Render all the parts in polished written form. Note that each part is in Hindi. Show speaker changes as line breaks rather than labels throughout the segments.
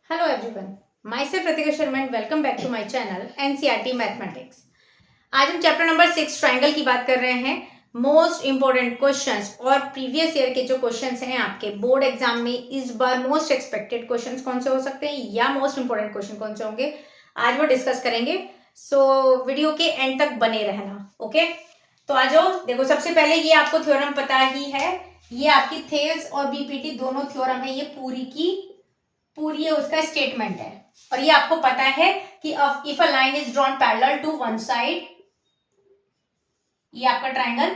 Hello everyone, myself Ritika Sharma and welcome back to my channel NCERT Mathematics। आज हम चैप्टर नंबर 6 ट्राइंगल की बात कर रहे हैं। मोस्ट इंपोर्टेंट क्वेश्चंस और प्रीवियस ईयर के जो क्वेश्चंस हैं आपके बोर्ड एग्जाम में इस बार मोस्ट एक्सपेक्टेड क्वेश्चंस कौन से हो सकते हैं या मोस्ट इंपोर्टेंट क्वेश्चन कौन से होंगे आज वो डिस्कस करेंगे। सो वीडियो के एंड तक बने रहना। ओके, तो आ जाओ। देखो, सबसे पहले ये आपको थ्योरम पता ही है, ये आपकी थेल्स और बीपीटी दोनों थ्योरम है, ये पूरी की पूरी ये उसका स्टेटमेंट है। और ये आपको पता है कि if a line is drawn parallel to one side, ये आपका ट्राइंगल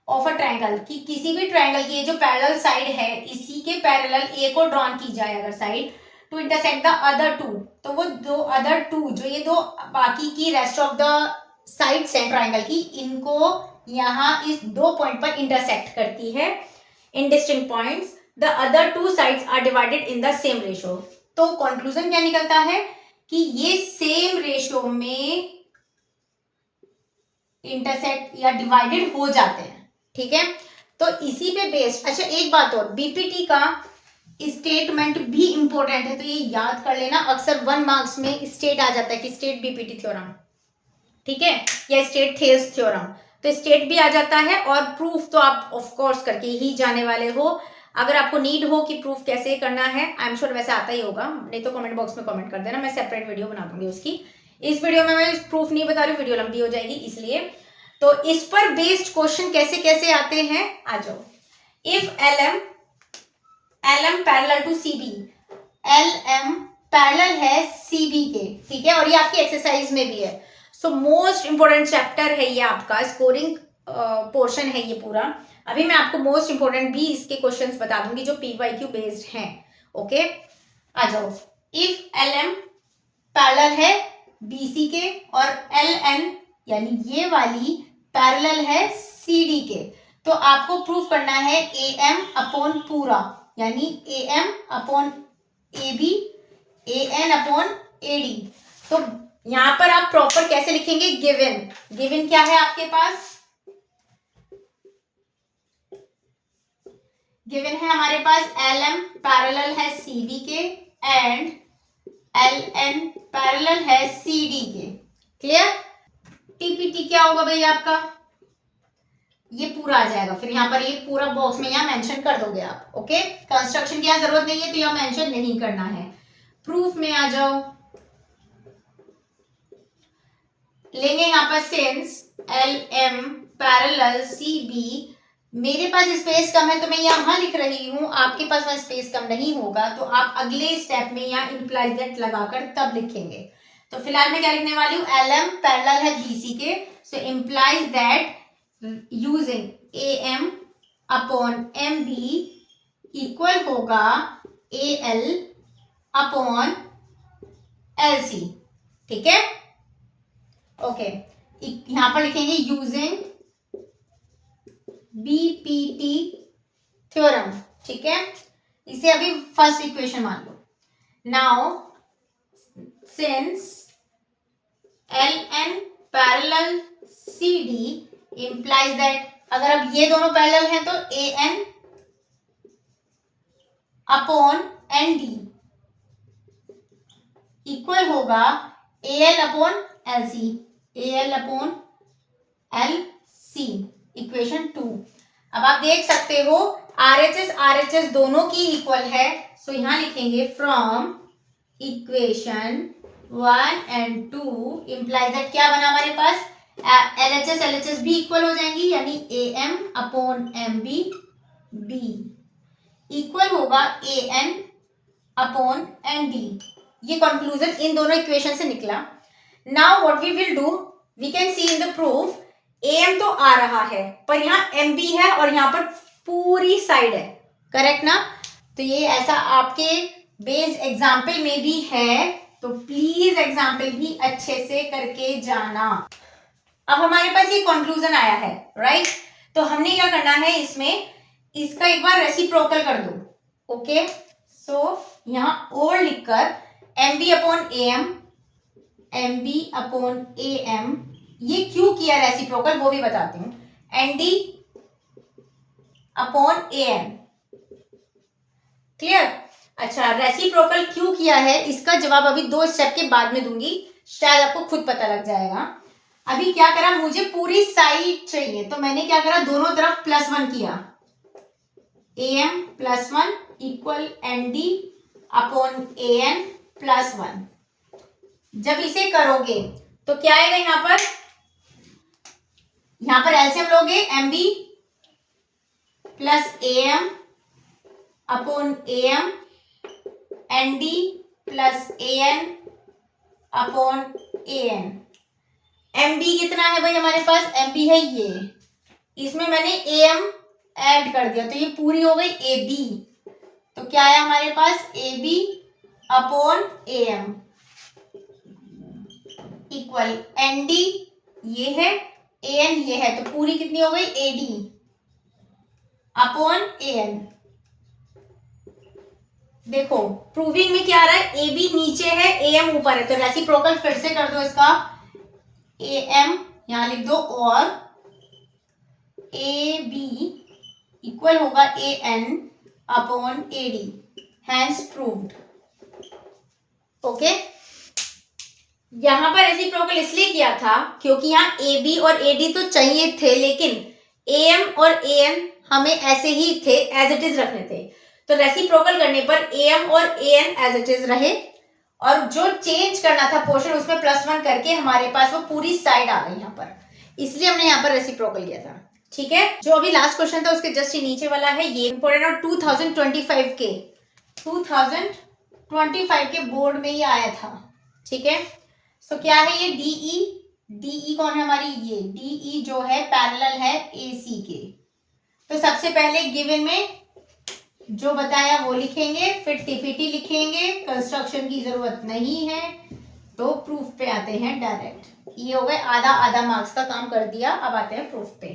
ऑफ अ ट्राइंगल की किसी भी ट्राइंगल की जो पैरेलल साइड है इसी के पैरेलल ए को ड्रॉन की जाए अगर side to intersect the other two, तो वो दो अदर टू जो ये दो बाकी की रेस्ट ऑफ द साइड्स हैं ट्राइंगल की, इनको यहाँ इस दो पॉइंट पर इंटरसेक्ट करती है in distinct points. The other two sides are divided in the same ratio। तो कंक्लूजन क्या निकलता है कि ये सेम रेशियो में इंटरसेक्ट या डिवाइडेड हो जाते हैं। ठीक है, तो इसी पे बेस्ड। अच्छा, एक बात और, बीपीटी का स्टेटमेंट भी इंपॉर्टेंट है, तो ये याद कर लेना। अक्सर 1 मार्क्स में स्टेट आ जाता है कि स्टेट बीपीटी थ्योरम, ठीक है, या स्टेट थेल्स थ्योरम, तो स्टेट भी आ जाता है। और प्रूफ तो आप ऑफ कोर्स करके ही जाने वाले हो। अगर आपको नीड हो कि प्रूफ कैसे करना है, आई एम श्योर वैसे आता ही होगा, नहीं तो कमेंट बॉक्स में कमेंट कर देना, मैं सेपरेट वीडियो बना दूंगी उसकी। इस वीडियो में मैं प्रूफ नहीं बता रही हूँ, वीडियो लंबी हो जाएगी इसलिए। तो इस पर बेस्ड क्वेश्चन कैसे कैसे आते हैं, आ जाओ। If LM parallel to CB, LM parallel है CB के, ठीक है, और ये आपकी एक्सरसाइज में भी है। सो मोस्ट इंपोर्टेंट चैप्टर है ये आपका, स्कोरिंग पोर्शन है ये पूरा। अभी मैं आपको मोस्ट इंपोर्टेंट भी इसके क्वेश्चंस बता दूंगी जो PYQ बेस्ड हैं। ओके, आ जाओ। इफ LM पैरेलल है BC के और LN यानी ये वाली पैरेलल है CD के, तो आपको प्रूफ करना है AM अपॉन पूरा, यानी AM upon AB, AN upon AD। तो यहां पर आप प्रॉपर कैसे लिखेंगे, गिवन क्या है आपके पास, गिवन है हमारे पास LM पैरेलल है CB के एंड LN पैरेलल है CD के। क्लियर? TPT क्या होगा भाई आपका, ये पूरा आ जाएगा, फिर यहाँ पर ये पूरा बॉक्स में यहाँ मेंशन कर दोगे आप। ओके, कंस्ट्रक्शन की यहाँ जरूरत नहीं है तो यहाँ मेंशन नहीं करना है। प्रूफ में आ जाओ, लेंगे यहाँ पर सिंस LM पैरेलल CB, मेरे पास स्पेस कम है तो मैं यहां लिख रही हूं, आपके पास वहां स्पेस कम नहीं होगा तो आप अगले स्टेप में यहाँ इंप्लाइज दैट लगाकर तब लिखेंगे। तो फिलहाल मैं क्या लिखने वाली हूँ, LM पैरेलल है BC के, so implies that using AM upon MB equal होगा AL अपॉन LC। ठीक है, ओके, यहां पर लिखेंगे यूजिंग BPT थ्योरम। ठीक है, इसे अभी फर्स्ट इक्वेशन मान लो। Now since LN parallel CD implies that, अगर अब ये दोनों पैरेलल हैं तो AN अपॉन ND इक्वल होगा AL upon LC, AL upon LC, equation 2। अब आप देख सकते हो RHS दोनों की इक्वल है, सो यहां लिखेंगे from equation 1 and 2 implies that क्या बना हमारे पास, LHS भी इक्वल हो जाएंगी, यानी AM upon MB B equal होगा AN अपॉन ND। ये कंक्लूजन इन दोनों इक्वेशन से निकला। Now what we will do, we can see in the proof, AM तो आ रहा है पर यहाँ MB है और यहाँ पर पूरी साइड है, करेक्ट ना। तो ये ऐसा आपके बेस्ड एग्जाम्पल में भी है, तो प्लीज एग्जाम्पल भी अच्छे से करके जाना। अब हमारे पास ये कंक्लूजन आया है, राइट, तो हमने क्या करना है, इसमें इसका एक बार रेसिप्रोकल कर दो। ओके, सो यहाँ और लिखकर MB upon AM, MB upon AM, ये क्यों किया रेसिप्रोकल वो भी बताती हूँ, ND अपॉन AM। क्लियर? अच्छा, रेसिप्रोकल क्यों किया है इसका जवाब अभी 2 स्टेप के बाद में दूंगी, शायद आपको खुद पता लग जाएगा। अभी क्या करा, मुझे पूरी साइड चाहिए, तो मैंने क्या करा, दोनों तरफ +1 किया, am +1 equal nd upon an +1। जब इसे करोगे तो क्या आएगा, यहां पर एलसीएम लोगे, mb plus am upon am nd plus an upon an। mb कितना है भाई हमारे पास, mb है ये, इसमें मैंने am ऐड कर दिया तो ये पूरी हो गई ab, तो क्या आया हमारे पास, ab upon am equal nd ये है, an ये है, तो पूरी कितनी हो गई, ad अपॉन an। देखो प्रूविंग में क्या आ रहा है, AB नीचे है, AM ऊपर है, तो रेसिप्रोकल फिर से कर दो इसका, AM यहां लिख दो और AB इक्वल होगा AN upon AD, hence proved. Okay, यहां पर रेसिप्रोकल इसलिए किया था क्योंकि यहाँ AB और AD तो चाहिए थे, लेकिन AM और AN हमें ऐसे ही थे, एज इट इज रखने थे, तो रेसिप्रोकल करने पर am और an एज इट इज रहे, और जो चेंज करना था पोर्शन उसमें +1 करके हमारे पास वो पूरी साइड आ गई यहाँ पर, इसलिए हमने यहाँ पर रेसिप्रोकल किया था। ठीक है, जो अभी लास्ट क्वेश्चन था उसके जस्ट नीचे वाला है, ये इंपोर्टेंट और 2025 के बोर्ड में ही आया था। ठीक है, तो क्या है ये, DE कौन है हमारी, ये DE जो है पैरेलल है AC के, तो सबसे पहले गिवन में जो बताया वो लिखेंगे, फिर टीपीटी लिखेंगे, कंस्ट्रक्शन की जरूरत नहीं है, तो प्रूफ पे आते हैं डायरेक्ट। ये हो गए आधा आधा मार्क्स का काम कर दिया, अब आते हैं प्रूफ पे।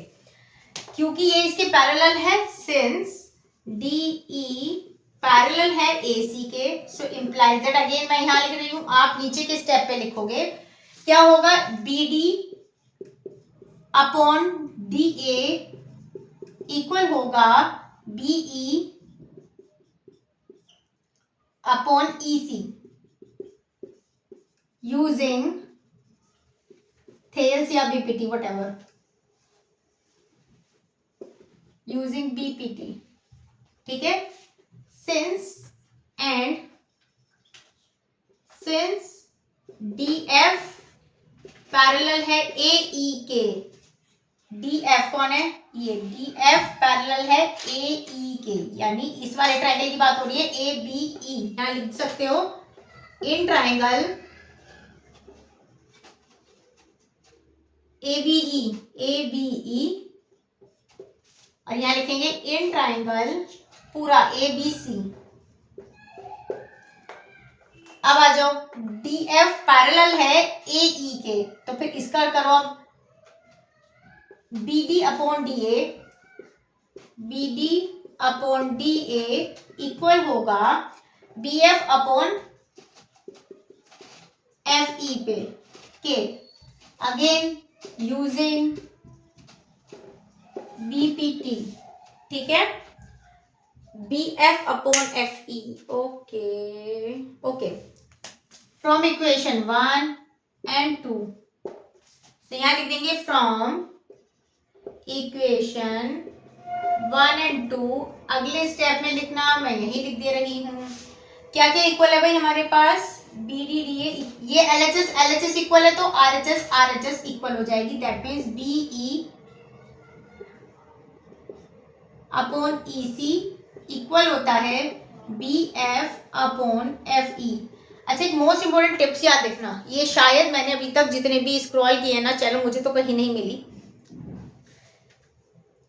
क्योंकि ये इसके पैरेलल है, सिंस DE पैरेलल है AC के, सो इम्प्लाइज दैट, अगेन मैं यहां लिख रही हूं, आप नीचे के स्टेप पे लिखोगे, क्या होगा, BD अपॉन DA इक्वल होगा BE upon EC using Thales या BPT, whatever, यूजिंग BPT। ठीक है, सिंस DF पैरेलल है AE के, DF कौन है, ये DF पैरेलल है AE के, यानी इस वाले ट्रायंगल की बात हो रही है, ABE, यहां लिख सकते हो इन ट्रायंगल ABE, और यहां लिखेंगे इन ट्रायंगल पूरा ABC। अब आ जाओ, DF पैरेलल है AE के, तो फिर इसका करो अब, BD अपॉन DA इक्वल होगा BF अपॉन FE पे के, अगेन यूजिंग BPT। ठीक है, BF upon FE, okay, from equation 1 and 2, तो यहां लिख देंगे फ्रॉम इक्वेशन 1 and 2, अगले स्टेप में लिखना मैं यही लिख दे रही हूं, क्या क्या इक्वल है भाई हमारे पास, BDDA, ये LHS इक्वल है, तो RHS इक्वल हो जाएगी, that means BE upon EC equal होता है BF अपॉन FE। अच्छा, एक मोस्ट इंपोर्टेंट टिप्स याद रखना, ये शायद मैंने अभी तक जितने भी स्क्रॉल किए ना चलो, मुझे तो कहीं नहीं मिली,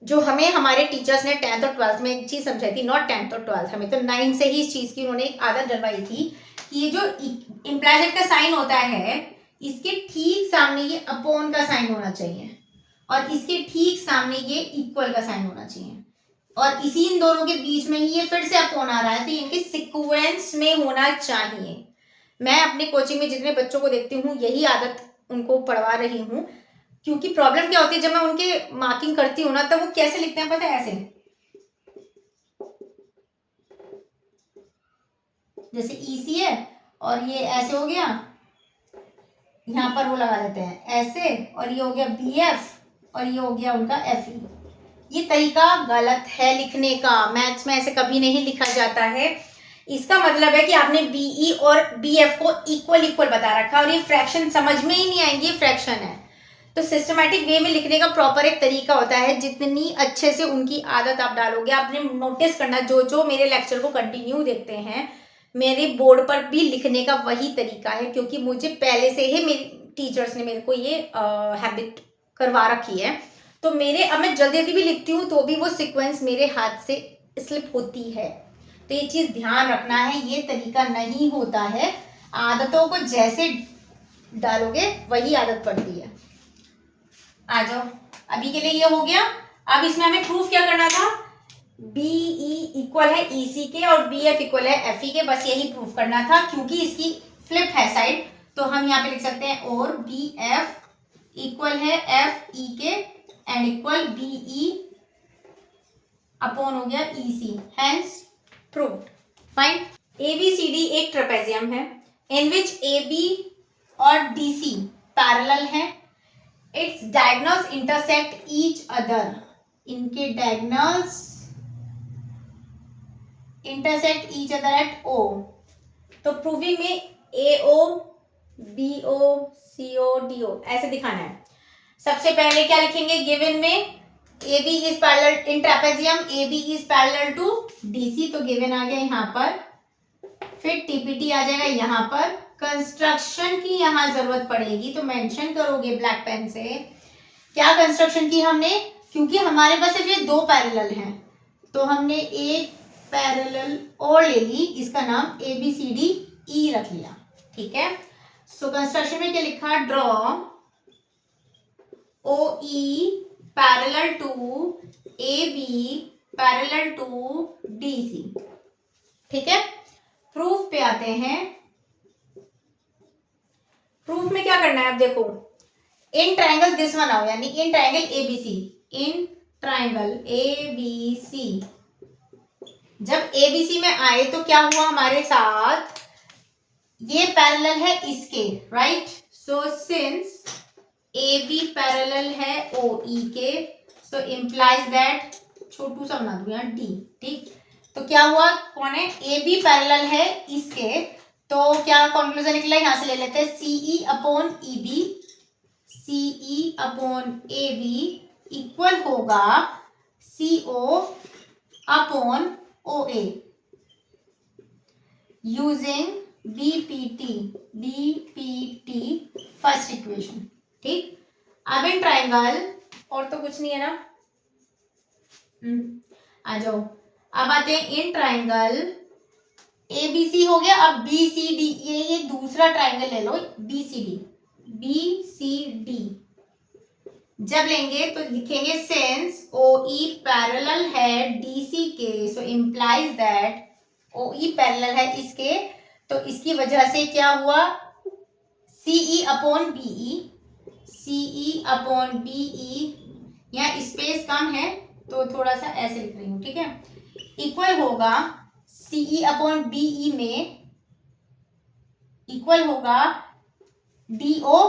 जो हमें हमारे टीचर्स ने 10th और 12th में एक चीज समझाई थी, नॉट 10th और 12th, हमें तो 9 से ही इस चीज की उन्होंने एक आदत डलवाई थी कि ये जो इम्प्लाइज का साइन होता है, इसके ठीक सामने ये अपॉन का साइन होना चाहिए, और इसके ठीक सामने ये इक्वल का साइन होना चाहिए, और इसी इन दोनों के बीच में ही ये फिर से अपॉन आ रहा है, तो इनके सीक्वेंस में होना चाहिए। मैं अपने कोचिंग में जितने बच्चों को देखती हूँ यही आदत उनको पढ़वा रही हूँ, क्योंकि प्रॉब्लम क्या होती है, जब मैं उनके मार्किंग करती हूँ ना, तब वो कैसे लिखते हैं पता है, ऐसे जैसे EC है और ये ऐसे हो गया, यहाँ पर वो लगा देते हैं ऐसे, और ये हो गया BF और ये हो गया उनका FE। ये तरीका गलत है लिखने का, मैथ्स में ऐसे कभी नहीं लिखा जाता है। इसका मतलब है कि आपने BE और BF को इक्वल इक्वल बता रखा है और ये फ्रैक्शन समझ में ही नहीं आएंगे, फ्रैक्शन है। तो सिस्टमैटिक वे में लिखने का प्रॉपर एक तरीका होता है, जितनी अच्छे से उनकी आदत आप डालोगे। आपने नोटिस करना, जो जो मेरे लेक्चर को कंटिन्यू देखते हैं, मेरे बोर्ड पर भी लिखने का वही तरीका है, क्योंकि मुझे पहले से ही मेरी टीचर्स ने मेरे को ये हैबिट करवा रखी है। तो मेरे अब मैं जल्दी जल्दी भी लिखती हूँ तो भी वो सीक्वेंस मेरे हाथ से स्लिप होती है। तो ये चीज़ ध्यान रखना है, ये तरीका नहीं होता है। आदतों को जैसे डालोगे वही आदत पड़ती है। आ जाओ, अभी के लिए ये हो गया। अब इसमें हमें प्रूफ क्या करना था, BE इक्वल है EC के और BF इक्वल है FE के, बस यही प्रूफ करना था। क्योंकि इसकी फ्लिप है साइड, तो हम यहाँ पे लिख सकते हैं और BF इक्वल है FE के एंड इक्वल BE अपॉन हो गया EC, hence proved. Fine. ABCD एक ट्रेपेजियम है इन विच AB और DC पैरेलल है। Its diagonals intersect each other, इनके diagonals intersect each other at O। तो प्रूविंग में AO BO CO DO ऐसे दिखाना है। सबसे पहले क्या लिखेंगे, गिवन में AB is parallel in trapezium, AB is parallel to DC, तो गिवन आ गया यहाँ पर। फिर TPT आ जाएगा यहाँ पर। कंस्ट्रक्शन की यहाँ जरूरत पड़ेगी तो मेंशन करोगे ब्लैक पेन से। क्या कंस्ट्रक्शन की हमने, क्योंकि हमारे पास सिर्फ ये दो पैरेलल हैं, तो हमने एक पैरेलल और ले ली, इसका नाम ABCDE रख लिया। ठीक है। सो कंस्ट्रक्शन में क्या लिखा, draw OE parallel to AB parallel to DC। ठीक है। प्रूफ पे आते हैं। प्रूफ में क्या करना है, अब देखो, इन ट्राइंगल दिस वन आओ, यानी in triangle ABC, in triangle ABC जब ABC में आए तो क्या हुआ हमारे साथ, ये पैरेलल है इसके, right. So since AB parallel है OE के, सो इम्प्लाइज दैट, छोटू सा बना दूं यार D। ठीक, तो क्या हुआ, कौन है, AB पैरेलल है इसके, तो क्या कंक्लूजन निकला, यहां से ले लेते हैं CE upon EB, CE upon AB equal होगा CO upon OA using BPT first equation. ठीक, अब इन ट्राइंगल, और तो कुछ नहीं है ना, आ जाओ। अब आते हैं इन ट्राइंगल ABC हो गया, अब BCD, ये दूसरा ट्राइंगल ले लो, BCD जब लेंगे तो लिखेंगे सिंस OE पैरेलल है DC के, so implies that OE parallel है इसके, तो इसकी वजह से क्या हुआ, CE upon BE, CE upon BE, यहाँ स्पेस कम है तो थोड़ा सा ऐसे लिख रही हूँ। ठीक है, इक्वल होगा CE अपॉन BE में इक्वल होगा DO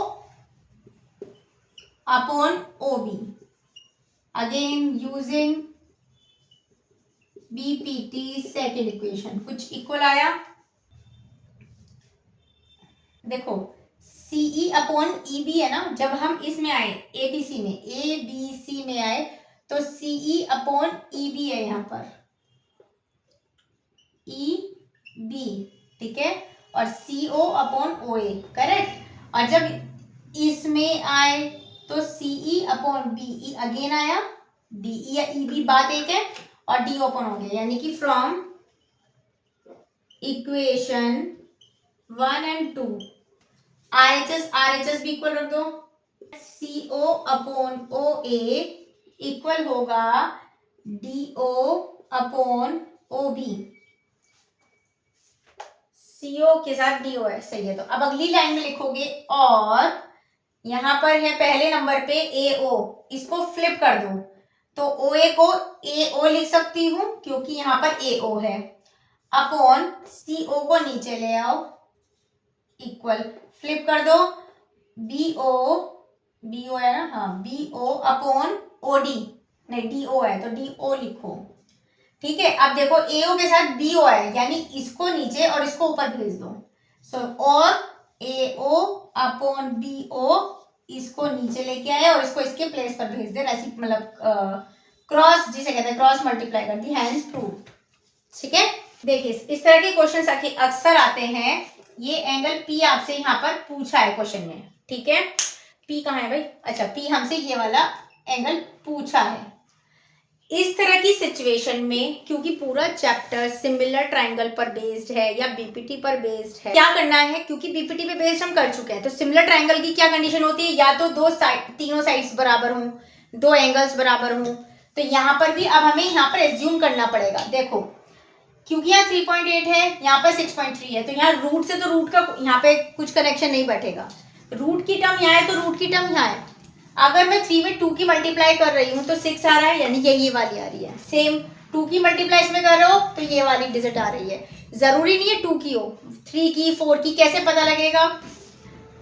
upon OB, again using BPT second equation. कुछ इक्वल आया, देखो CE अपॉन EB है ना, जब हम इसमें आए ABC में आए तो CE अपॉन EB है यहाँ पर, EB, ठीक है, और CO अपॉन OA, करेक्ट। और जब इसमें आए तो CE अपॉन BE अगेन आया, BE या EB बात एक है, और D ओपन हो गया, यानी कि फ्रॉम इक्वेशन 1 एंड 2 RHS भी इक्वल रख दो, CO अपॉन OA इक्वल होगा DO अपॉन OB, CO के साथ DO है, सही है। तो अब अगली लाइन में लिखोगे, और यहां पर है पहले नंबर पे AO, इसको फ्लिप कर दो, तो OA को AO लिख सकती हूं क्योंकि यहां पर AO है। अपॉन CO को नीचे ले आओ इक्वल, फ्लिप कर दो BO है ना, हाँ BO अपॉन OD, नहीं DO है तो DO लिखो। ठीक है, अब देखो AO के साथ BO है, यानी इसको नीचे और इसको ऊपर भेज दो। और AO अपॉन BO इसको नीचे लेके आए और इसको इसके प्लेस पर भेज दे, ऐसी मतलब क्रॉस जिसे कहते हैं क्रॉस मल्टीप्लाई कर दी, हैंस प्रूव्ड। ठीक है, देखिए इस तरह के क्वेश्चन अक्सर आते हैं। ये एंगल P आपसे यहाँ पर पूछा है क्वेश्चन में। ठीक है, P कहाँ है भाई, अच्छा P हमसे ये वाला एंगल पूछा है। इस तरह की सिचुएशन में क्योंकि पूरा चैप्टर सिमिलर ट्रायंगल पर बेस्ड है या बीपीटी पर बेस्ड है, क्या करना है, क्योंकि बीपीटी पे बेस्ड हम कर चुके हैं, तो सिमिलर ट्रायंगल की क्या कंडीशन होती है, या तो तीनों साइड्स बराबर हों, दो एंगल्स बराबर हों। तो यहाँ पर भी अब हमें यहाँ पर एज्यूम करना पड़ेगा। देखो क्योंकि यहाँ 3.8 है, यहाँ पर 6.3 है, तो यहाँ रूट से तो रूट का यहाँ पे कुछ कनेक्शन नहीं बैठेगा। रूट की टर्म यहाँ है तो रूट की टर्म यहाँ है। अगर मैं 3 में 2 की मल्टीप्लाई कर रही हूँ तो 6 आ रहा है, यानी ये वाली आ रही है। सेम 2 की मल्टीप्लाई इसमें कर रहे हो तो ये वाली डिजिट आ रही है। जरूरी नहीं है 2 की हो, 3 की 4 की, कैसे पता लगेगा,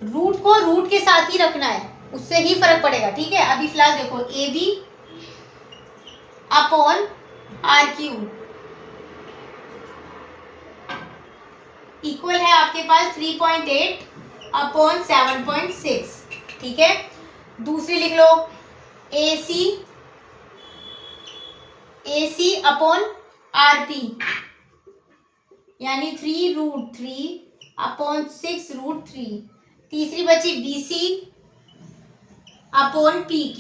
रूट को रूट के साथ ही रखना है, उससे ही फर्क पड़ेगा। ठीक है, अभी फिलहाल देखो AB अपॉन RQ इक्वल है आपके पास 3.8 अपॉन 7.6। ठीक है, दूसरी लिख लो AC अपॉन RP यानी 3√3 अपॉन 6√3। तीसरी बची BC अपॉन PQ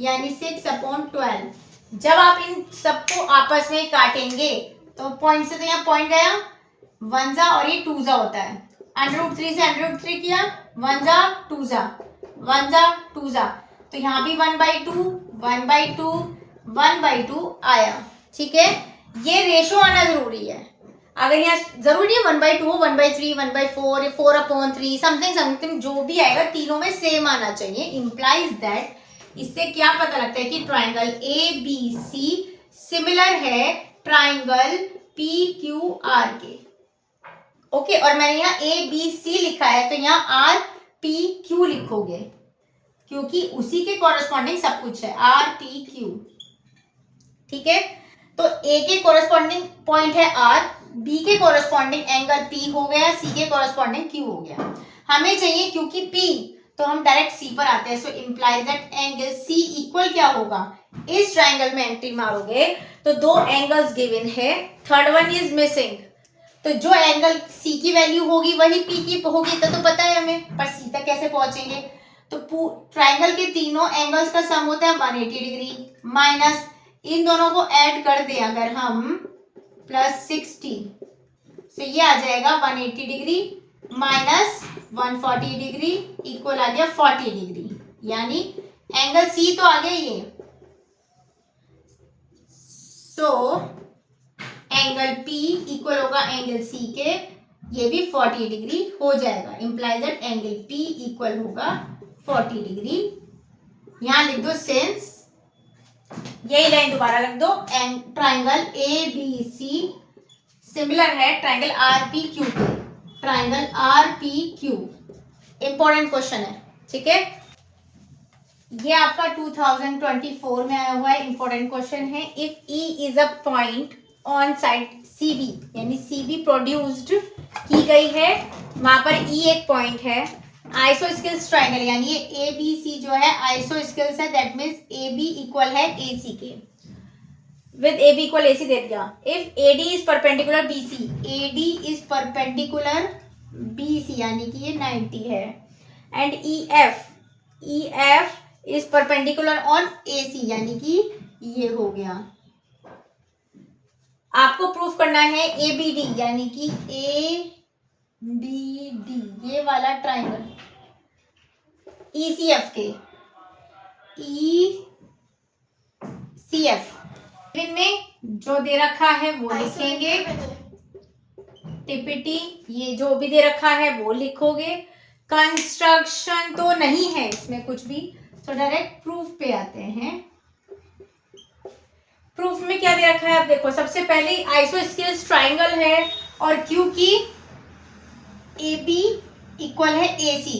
यानी 6 अपॉन 12। जब आप इन सबको आपस में काटेंगे तो पॉइंट से तो यहाँ पॉइंट गया, 1 जा और ये 2 जा होता है। √3 से √3 किया, 1 जा 2 जा, 1 जा 2 जा, तो यहाँ भी 1/2 1/2 1/2 आया। ठीक है, ये रेशो आना जरूरी है। अगर यहाँ जरूरी है 1/2 1/3 1/4 4/3 समथिंग जो भी आएगा तीनों में सेम आना चाहिए। इम्प्लाइज दैट, इससे क्या पता लगता है कि ट्राइंगल ABC सिमिलर है ट्राइंगल PQR के। ओके, और मैंने यहाँ ABC लिखा है तो यहाँ RPQ लिखोगे क्योंकि उसी के कॉरेस्पॉन्डिंग सब कुछ है, RPQ। ठीक है, तो A के कॉरेस्पॉन्डिंग पॉइंट है R, B के कॉरेस्पॉन्डिंग एंगल P हो गया, C के कॉरेस्पॉन्डिंग Q हो गया। हमें चाहिए क्योंकि P, तो हम डायरेक्ट C पर आते हैं। सो implies that angle C equal क्या होगा, इस ट्राइंगल में एंट्री मारोगे तो दो एंगल्स गिवन है, थर्ड वन इज मिसिंग, तो जो एंगल C की वैल्यू होगी वही P की होगी, तो पता है हमें, पर C तक कैसे पहुंचेंगे। तो ट्राइंगल के तीनों एंगल्स का सम होता है 180 डिग्री, माइनस इन दोनों को ऐड कर दें अगर हम +60, तो ये आ जाएगा 180 डिग्री माइनस 140 डिग्री इक्वल आ गया 40 डिग्री, यानी एंगल C तो आ गया ये। सो एंगल P इक्वल होगा एंगल C के, ये भी 40 डिग्री हो जाएगा। Implies that angle P equal होगा 40 डिग्री। यहां लिख दो सिंस, यही लाइन दोबारा लिख दो, एंड ट्राइंगल ABC सिमिलर है ट्राइंगल RPQ के, ट्राइंगल RPQ इंपॉर्टेंट क्वेश्चन है। ठीक है, ये आपका 2024 में आया हुआ है, इंपॉर्टेंट क्वेश्चन है। If E is a point on side CB, यानी CB प्रोड्यूस्ड की गई है, वहां पर E एक पॉइंट है, आइसोस्केल्स ट्राइंगल, यानी ये ABC जो है आइसोस्केल्स है, दैट मींस AB इक्वल है AC के, विद AB इक्वल AC दे दिया। If AD is perpendicular BC, AD is perpendicular BC यानी कि ये 90 है, and EF is perpendicular on AC यानी कि ये हो गया। आपको प्रूफ करना है ABD यानी कि ABD ये वाला ट्राइंगल ECF के, ECF में जो दे रखा है वो लिखेंगे, टिपिटी ये जो भी दे रखा है वो लिखोगे। कंस्ट्रक्शन तो नहीं है इसमें कुछ भी, तो डायरेक्ट प्रूफ पे आते हैं। प्रूफ में क्या दे रखा है, अब देखो सबसे पहले आइसोस्केल्स ट्राइंगल है और क्योंकि ए बी इक्वल है ए सी,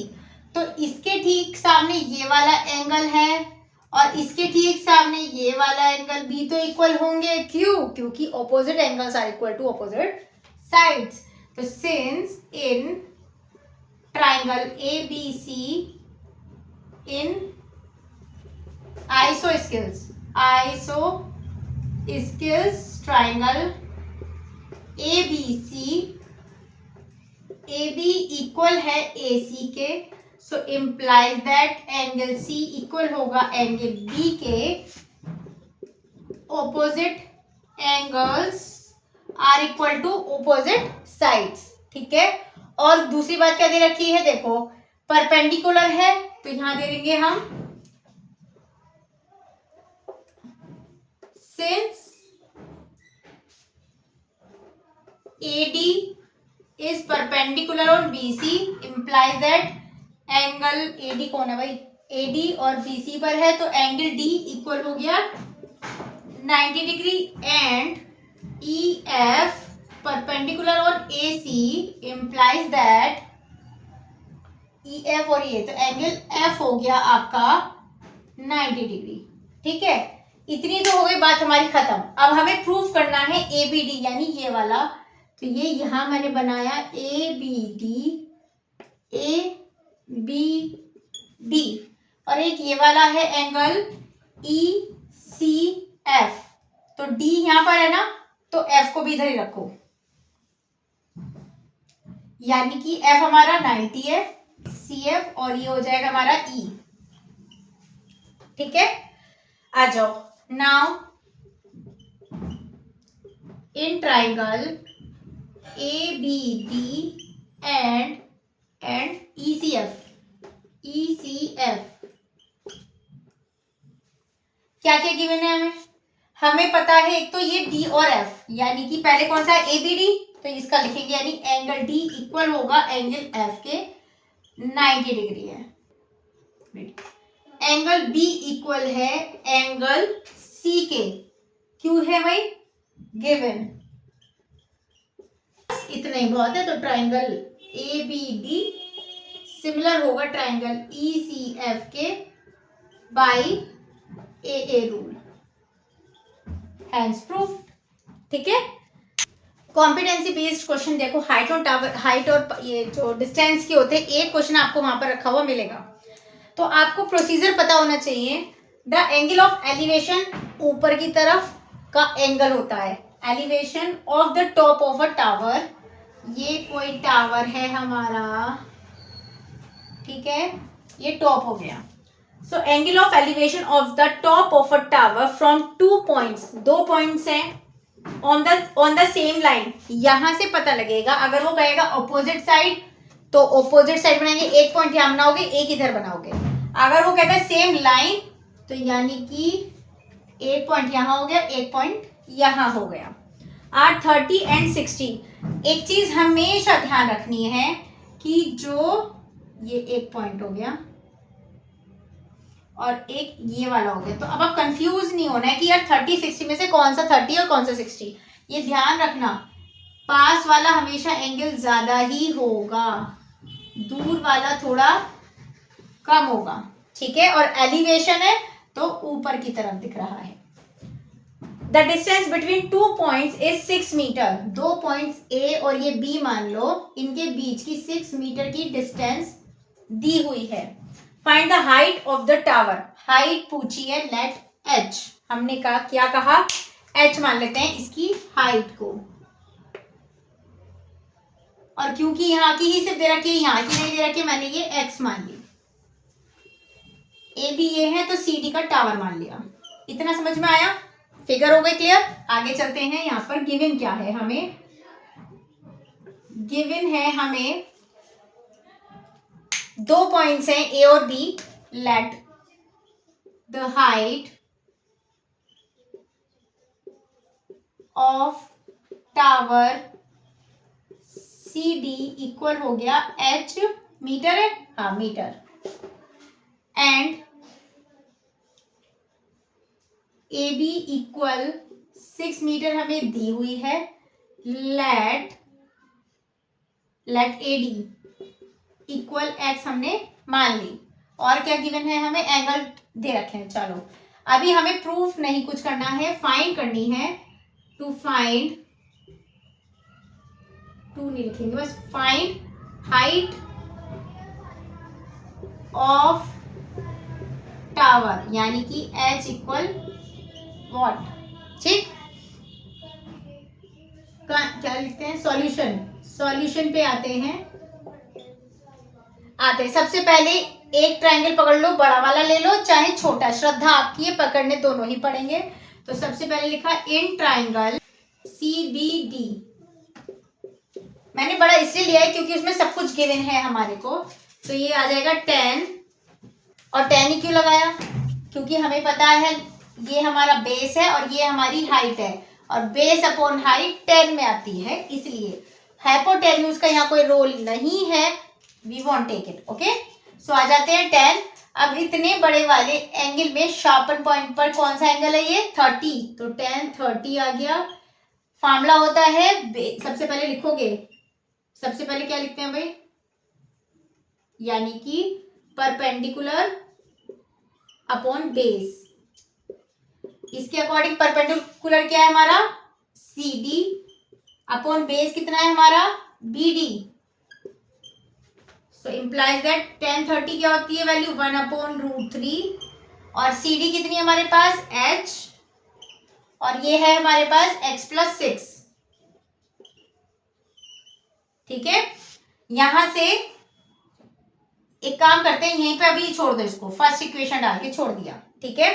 तो इसके ठीक सामने ये वाला एंगल है और इसके ठीक सामने ये वाला एंगल भी तो इक्वल होंगे। क्यों? क्योंकि opposite angles are equal to opposite sides. तो since in triangle A B C in isosceles triangle A B C, A B equal है ए सी के, so implies that angle C equal होगा एंगल बी के, opposite angles are equal to opposite sides. ठीक है, और दूसरी बात क्या दे रखी है, देखो परपेंडिकुलर है तो यहां दे देंगे हम since AD is perpendicular on BC implies that angle AD कौन है भाई, AD और BC पर है तो एंगल D इक्वल हो गया 90 degree and EF perpendicular on AC implies that EF और ये तो एंगल F हो गया आपका 90 डिग्री। ठीक है, इतनी तो हो गई बात हमारी खत्म। अब हमें प्रूफ करना है ABD यानी ये वाला, तो ये यहां मैंने बनाया ABD ABD और एक ये वाला है एंगल ECF, तो D यहां पर है ना तो F को भी इधर ही रखो, यानी कि F हमारा 90 है, CF और ये हो जाएगा हमारा E। ठीक है, आ जाओ। Now in triangle ABD and ECF क्या क्या गिवन है हमें पता है, एक तो ये D और F, यानी कि पहले कौन सा है ABD, तो इसका लिखेंगे यानी एंगल D इक्वल होगा एंगल F के 90 डिग्री है। एंगल B इक्वल है एंगल C के, क्यों है भाई, गिवन, इतना ही बहुत है। तो ट्राइंगल ABD सिमिलर होगा ट्राइंगल ECF के by AA rule, hence proof. ठीक है, कॉम्पिटेंसी बेस्ड क्वेश्चन देखो, हाइट और टावर, हाइट और ये जो डिस्टेंस के होते हैं, एक क्वेश्चन आपको वहां पर रखा हुआ मिलेगा, तो आपको प्रोसीजर पता होना चाहिए। द एंगल ऑफ एलिवेशन, ऊपर की तरफ का एंगल होता है, elevation of the top of a tower, ये कोई टावर है हमारा, ठीक है, ये टॉप हो गया। So angle of elevation of the top of a tower from 2 points, 2 points हैं ऑन द सेम लाइन, यहां से पता लगेगा। अगर वो कहेगा ऑपोजिट साइड तो ऑपोजिट साइड बनाएंगे, एक पॉइंट यहां बनाओगे, एक इधर बनाओगे। अगर वो कहता है सेम लाइन तो यानी कि एक पॉइंट यहां हो गया, एक पॉइंट यहां हो गया। 30 एंड 60, एक चीज हमेशा ध्यान रखनी है कि जो ये एक पॉइंट हो गया और एक ये वाला हो गया, तो अब आप कंफ्यूज नहीं होना है कि यार 30 60 में से कौन सा 30 और कौन सा 60, ये ध्यान रखना, पास वाला हमेशा एंगल ज्यादा ही होगा, दूर वाला थोड़ा कम होगा। ठीक है, और एलिवेशन है तो ऊपर की तरफ दिख रहा है। The distance between 2 points is 6 metre, 2 points A और ये बी मान लो, इनके बीच की 6 मीटर की डिस्टेंस दी हुई है। Find the height of the tower, height पूछी है, लेट h, हमने कहा क्या कहा, h मान लेते हैं इसकी हाइट को, और क्योंकि यहाँ की ही सिर्फ दे रखी है, यहाँ की नहीं दे रखी, मैंने ये x मान ली। ए बी ये है तो सी डी का टावर मान लिया। इतना समझ में आया, फिगर हो गई क्लियर। आगे चलते हैं, यहाँ पर गिवन क्या है हमें, गिवन है हमें 2 पॉइंट्स हैं ए और B, let the height of tower C D equal हो गया h, मीटर है, हाँ metre, and A B equal 6 metre हमें दी हुई है। लेट AD इक्वल x हमने मान ली। और क्या गिवन है, हमें एंगल दे रखे हैं। चलो अभी हमें प्रूफ नहीं कुछ करना है, फाइंड करनी है। टू फाइंड, टू नहीं लिखेंगे, बस फाइंड हाइट ऑफ टावर, यानी कि h इक्वल वॉट। ठीक, क्या लिखते हैं, सॉल्यूशन। सॉल्यूशन पे आते हैं। सबसे पहले एक ट्रायंगल पकड़ लो, बड़ा वाला ले लो चाहे छोटा, श्रद्धा आपकी है, पकड़ने दोनों ही पड़ेंगे। तो सबसे पहले लिखा इन ट्रायंगल CBD। मैंने बड़ा इसलिए लिया है क्योंकि उसमें सब कुछ गिवन है हमारे को। तो ये आ जाएगा 10, और 10 ही क्यों लगाया, क्योंकि हमें पता है ये हमारा बेस है और ये हमारी हाइट है, और बेस अपॉन हाइट 10 में आती है, इसलिए हाइपोटेन्यूज का यहाँ कोई रोल नहीं है, we want take it. Okay, so आ जाते हैं 10। अब इतने बड़े वाले एंगल में शार्पन पॉइंट पर कौन सा एंगल है, ये 30, तो 10 30 आ गया। फार्मूला होता है, सबसे पहले लिखोगे, सबसे पहले क्या लिखते हैं भाई, यानी कि परपेंडिकुलर अपॉन बेस। इसके अकॉर्डिंग परपेंडिकुलर क्या है हमारा, CD, अपॉन बेस कितना है हमारा, BD। सो इम्प्लाइज दैट 10 30 क्या होती है वैल्यू, 1/√3, और CD कितनी है हमारे पास, H, और ये है हमारे पास x + 6। ठीक है, यहां से एक काम करते हैं, यहीं पे अभी छोड़ दो इसको, फर्स्ट इक्वेशन डाल के छोड़ दिया। ठीक है,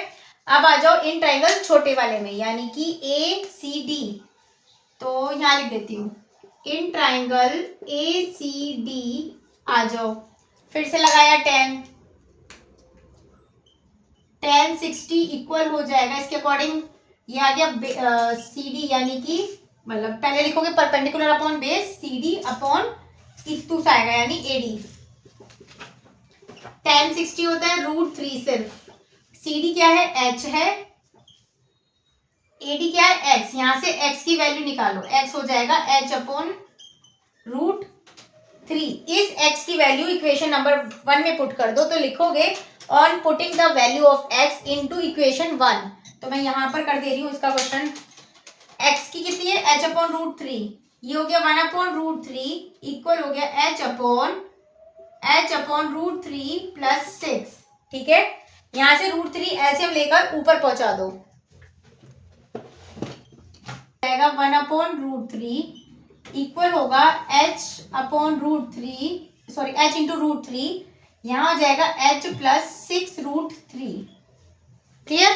अब आ जाओ इन ट्रायंगल छोटे वाले में, यानी कि ACD। तो यहां लिख देती हूँ, इन ट्रायंगल ACD आ जाओ, फिर से लगाया 10 60 इक्वल हो जाएगा, इसके अकॉर्डिंग ये आ गया CD, यानी कि मतलब पहले लिखोगे perpendicular upon base, CD upon इक्तूस आएगा, यानी AD। 10 60 होता है √3 सिर्फ, CD क्या है, H है, AD क्या है, X। यहां से X की वैल्यू निकालो, X हो जाएगा H अपॉन √3। इस X की वैल्यू इक्वेशन नंबर 1 में पुट कर दो, तो लिखोगे on putting the value of X into equation 1। तो मैं यहां पर कर दे रही हूं इसका क्वेश्चन। X की कितनी है, H अपॉन √3, ये हो गया 1/√3 इक्वल हो गया H अपॉन √3 प्लस 6। ठीक है, यहां से √3 LCM लेकर ऊपर पहुंचा दो, जाएगा 1/√3 इक्वल होगा H upon √3, sorry H into √3, यहां हो जाएगा H + 6√3। क्लियर,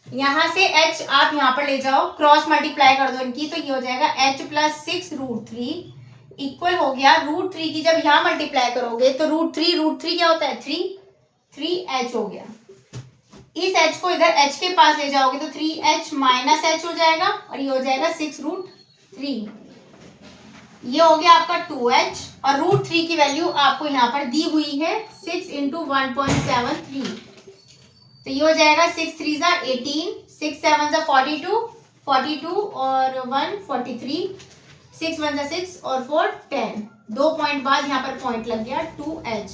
यहां से H आप यहां पर ले जाओ, क्रॉस मल्टीप्लाई कर दो इनकी, तो ये हो जाएगा H + 6√3 इक्वल हो गया √3 की, जब यहां मल्टीप्लाई करोगे तो √3 क्या होता है, 3H हो गया। इस H को इधर H के पास ले जाओगे तो 3H - H हो जाएगा, और ये हो जाएगा 6√3। ये हो गया आपका 2H, और √3 की वैल्यू आपको यहाँ पर दी हुई है 6 × 1.73। तो ये हो जाएगा 6 3 = 18, 6 7 = 42, 42 और 1 43, 6 1 = 6 और 4 10। 2 पॉइंट बाद यहाँ पर पॉइंट लग गया 2H।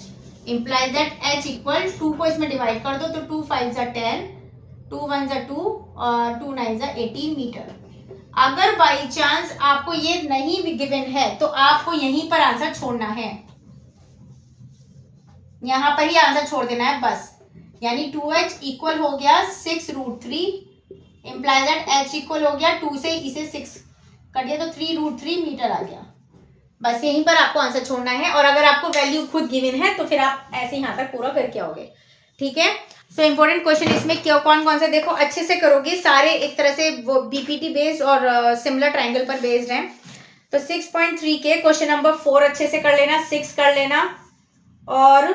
Implies that H equal 2 को इसमें डिवाइड कर दो, तो 2 5 = 10, 2 1 = 2 और 2 9 = 18 मीटर। अगर बाई चांस आपको ये नहीं गिवन है तो आपको यहीं पर आंसर छोड़ना है, यहां पर ही आंसर छोड़ देना है बस। यानी 2H इक्वल हो गया 6√3, इम्प्लाइज दैट H इक्वल हो गया 2 से इसे 6 कट गया तो 3√3 मीटर आ गया। बस यहीं पर आपको आंसर छोड़ना है, और अगर आपको वैल्यू खुद गिवन है तो फिर आप ऐसे यहाँ पर पूरा करके आओगे। ठीक है, सो इम्पोर्टेंट क्वेश्चन इसमें क्यों कौन कौन सा देखो अच्छे से करोगे, सारे एक तरह से वो BPT बेस्ड और सिमिलर ट्रायंगल पर बेस्ड हैं। तो 6.3 के क्वेश्चन नंबर 4 अच्छे से कर लेना, 6 कर लेना, और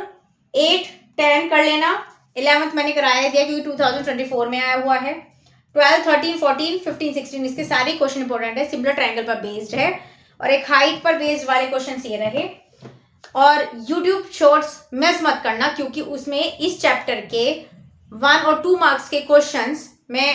8 10 कर लेना। 11th मैंने कराया दिया क्योंकि 2024 में आया हुआ है। 12 13 14 15 16 इसके सारे क्वेश्चन इंपॉर्टेंट है, सिमिलर ट्रायंगल पर बेस्ड है, और एक हाइट पर बेस्ड वाले क्वेश्चन ये रहे। और YouTube शॉर्ट्स मिस मत करना, क्योंकि उसमें इस चैप्टर के 1 और 2 मार्क्स के क्वेश्चंस मैं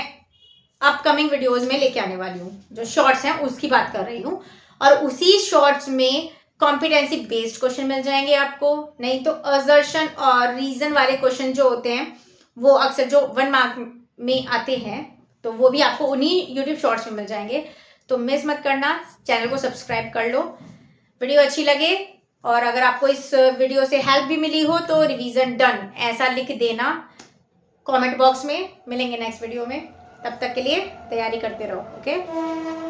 अपकमिंग वीडियोस में लेके आने वाली हूँ, जो शॉर्ट्स हैं उसकी बात कर रही हूँ। और उसी शॉर्ट्स में कॉम्पिटेंसी बेस्ड क्वेश्चन मिल जाएंगे आपको, नहीं तो असर्शन और रीजन वाले क्वेश्चन जो होते हैं वो अक्सर जो 1 मार्क में आते हैं, तो वो भी आपको उन्हीं यूट्यूब शॉर्ट्स में मिल जाएंगे। तो मिस मत करना, चैनल को सब्सक्राइब कर लो। वीडियो अच्छी लगे और अगर आपको इस वीडियो से हेल्प भी मिली हो तो रिवीजन डन ऐसा लिख देना कमेंट बॉक्स में। मिलेंगे नेक्स्ट वीडियो में, तब तक के लिए तैयारी करते रहो। ओके।